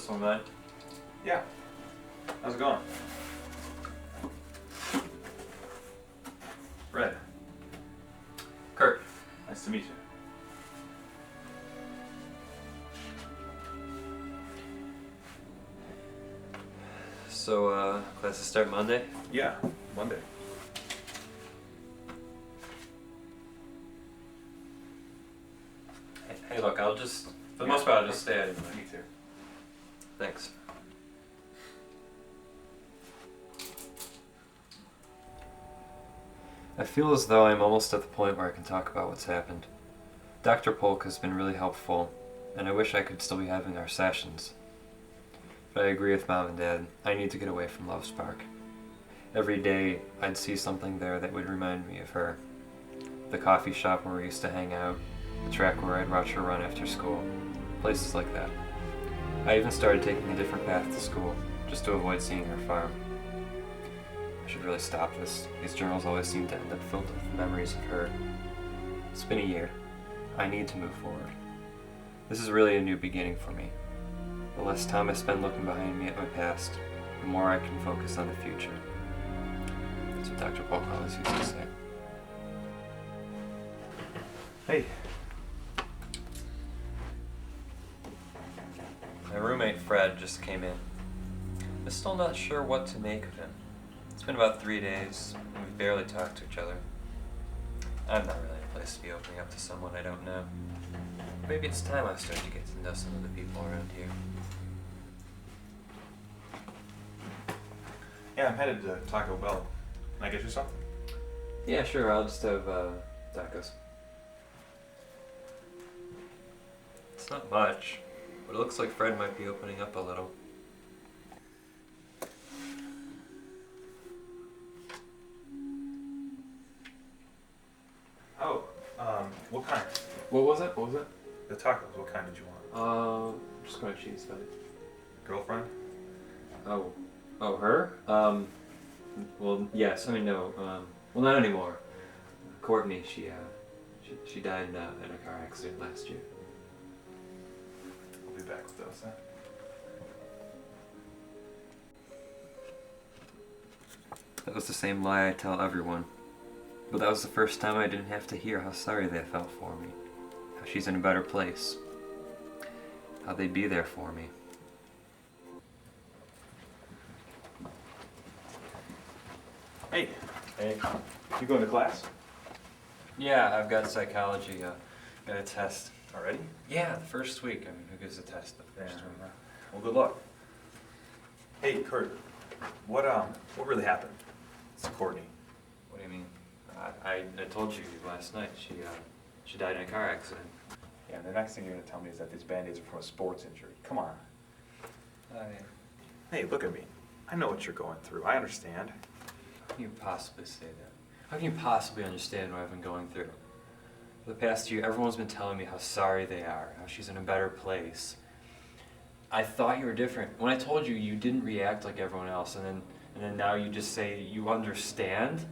This one mine? Yeah. How's it going? Red. Kurt. Nice to meet you. So, classes start Monday? Yeah, Monday. Hey, look, for the most part, I'll just stay anyway. Me too. Thanks. I feel as though I'm almost at the point where I can talk about what's happened. Dr. Polk has been really helpful, and I wish I could still be having our sessions. But I agree with Mom and Dad. I need to get away from Love's Park. Every day, I'd see something there that would remind me of her. The coffee shop where we used to hang out, the track where I'd watch her run after school, places like that. I even started taking a different path to school, just to avoid seeing her farm. I should really stop this. These journals always seem to end up filled with memories of her. It's been a year. I need to move forward. This is really a new beginning for me. The less time I spend looking behind me at my past, the more I can focus on the future. That's what Dr. Polk always used to say. Hey. My roommate Fred just came in. I'm still not sure what to make of him. It's been about 3 days, and we've barely talked to each other. I'm not really in a place to be opening up to someone I don't know. Maybe it's time I start to get to know some of the people around here. Yeah, I'm headed to Taco Bell. Can I get you something? Yeah, sure, I'll just have tacos. It's not much, but it looks like Fred might be opening up a little. Oh, what kind? What was it? The tacos, what kind did you want? I'm just going to cheese fed. Girlfriend? Oh, her? Well, yes, I mean, no, well, not anymore. Courtney, she died in a car accident last year. I'll be back with those, huh? That was the same lie I tell everyone. But that was the first time I didn't have to hear how sorry they felt for me. How she's in a better place. How they'd be there for me. Hey. You going to class? Yeah, I've got psychology, got a test. Already? Yeah, the first week. I mean, who gives a test the first week? Well, good luck. Hey, Kurt. What really happened? It's Courtney. What do you mean? I told you last night. She died in a car accident. Yeah, and the next thing you're going to tell me is that these Band-Aids are from a sports injury. Come on. Hey, look at me. I know what you're going through. I understand. How can you possibly say that? How can you possibly understand what I've been going through? For the past year, everyone's been telling me how sorry they are, how she's in a better place. I thought you were different. When I told you, you didn't react like everyone else, and then now you just say you understand?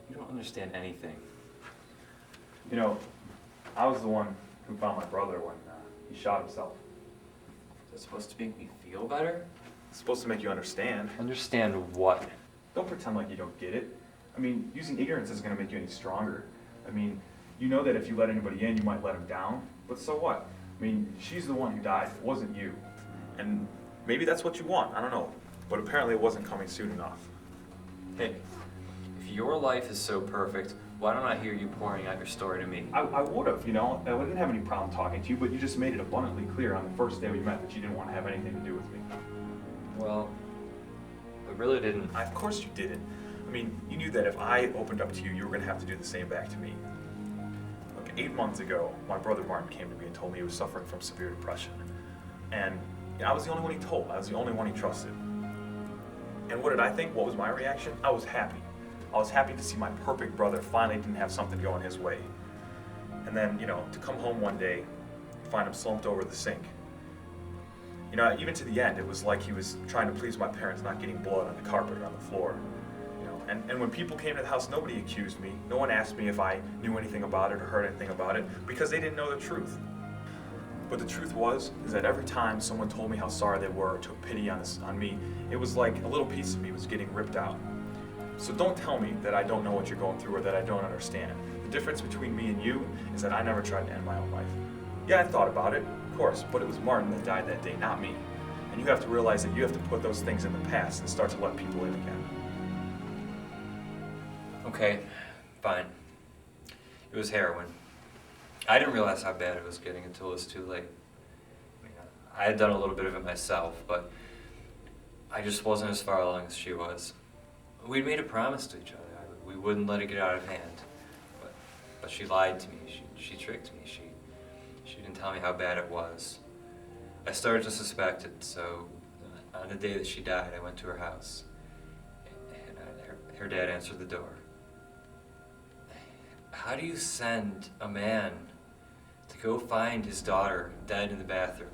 You don't understand anything. You know, I was the one who found my brother when he shot himself. Is that supposed to make me feel better? It's supposed to make you understand. Understand what? Don't pretend like you don't get it. I mean, using ignorance isn't going to make you any stronger. I mean, you know that if you let anybody in, you might let them down. But so what? I mean, she's the one who died. It wasn't you. And maybe that's what you want. I don't know. But apparently it wasn't coming soon enough. Hey, if your life is so perfect, why don't I hear you pouring out your story to me? I would have, you know. I didn't have any problem talking to you, but you just made it abundantly clear on the first day we met that you didn't want to have anything to do with me. Well, I really didn't. Of course you didn't. I mean, you knew that if I opened up to you, you were going to have to do the same back to me. Look, 8 months ago, my brother Martin came to me and told me he was suffering from severe depression. And I was the only one he told. I was the only one he trusted. And what did I think? What was my reaction? I was happy. I was happy to see my perfect brother finally didn't have something going his way. And then, you know, to come home one day, find him slumped over the sink. You know, even to the end, it was like he was trying to please my parents, not getting blood on the carpet or on the floor. You know, and when people came to the house, nobody accused me. No one asked me if I knew anything about it or heard anything about it, because they didn't know the truth. But the truth is that every time someone told me how sorry they were or took pity on me, it was like a little piece of me was getting ripped out. So don't tell me that I don't know what you're going through or that I don't understand. The difference between me and you is that I never tried to end my own life. Yeah, I thought about it, of course, but it was Martin that died that day, not me. And you have to realize that you have to put those things in the past and start to let people in again. Okay, fine. It was heroin. I didn't realize how bad it was getting until it was too late. I mean, I had done a little bit of it myself, but I just wasn't as far along as she was. We'd made a promise to each other. We wouldn't let it get out of hand. But she lied to me. She tricked me. She didn't tell me how bad it was. I started to suspect it, so on the day that she died, I went to her house. And her dad answered the door. How do you send a man to go find his daughter dead in the bathroom?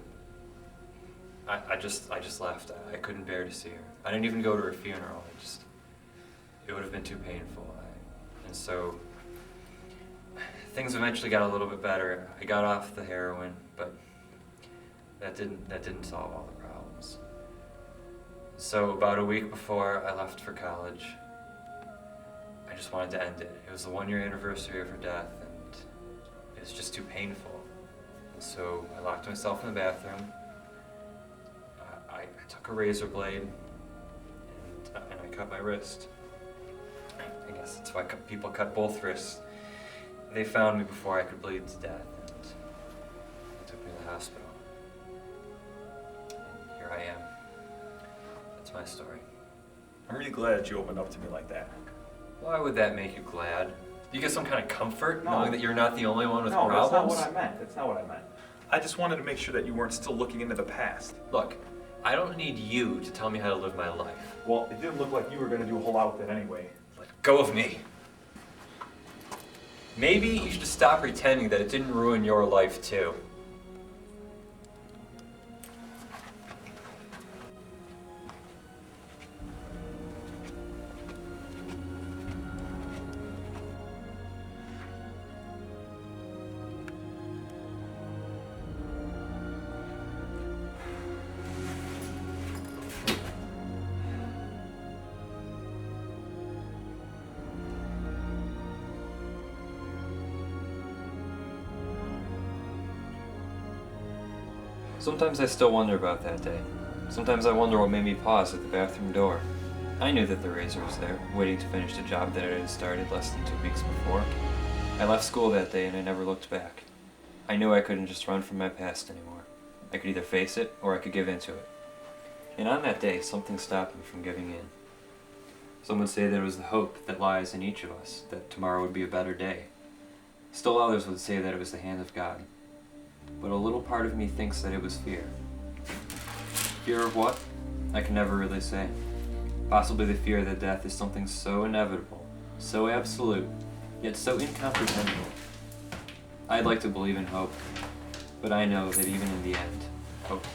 I just left. I couldn't bear to see her. I didn't even go to her funeral. It would have been too painful. And so things eventually got a little bit better. I got off the heroin, but that didn't solve all the problems. So about a week before I left for college, I just wanted to end it. It was the 1-year anniversary of her death, and it was just too painful. And so I locked myself in the bathroom. I took a razor blade, and I cut my wrist. I guess that's why people cut both wrists. They found me before I could bleed to death, and they took me to the hospital. And here I am. That's my story. I'm really glad that you opened up to me like that. Why would that make you glad? You get some kind of comfort No. knowing that you're not the only one with No, problems? that's not what I meant. That's not what I meant. I just wanted to make sure that you weren't still looking into the past. Look, I don't need you to tell me how to live my life. Well, it didn't look like you were going to do a whole lot with it anyway. Let go of me. Maybe you should stop pretending that it didn't ruin your life too. Sometimes I still wonder about that day. Sometimes I wonder what made me pause at the bathroom door. I knew that the razor was there, waiting to finish the job that I had started less than 2 weeks before. I left school that day and I never looked back. I knew I couldn't just run from my past anymore. I could either face it or I could give in to it. And on that day, something stopped me from giving in. Some would say that it was the hope that lies in each of us, that tomorrow would be a better day. Still others would say that it was the hand of God. But a little part of me thinks that it was fear. Fear of what? I can never really say. Possibly the fear that death is something so inevitable, so absolute, yet so incomprehensible. I'd like to believe in hope, but I know that even in the end, hope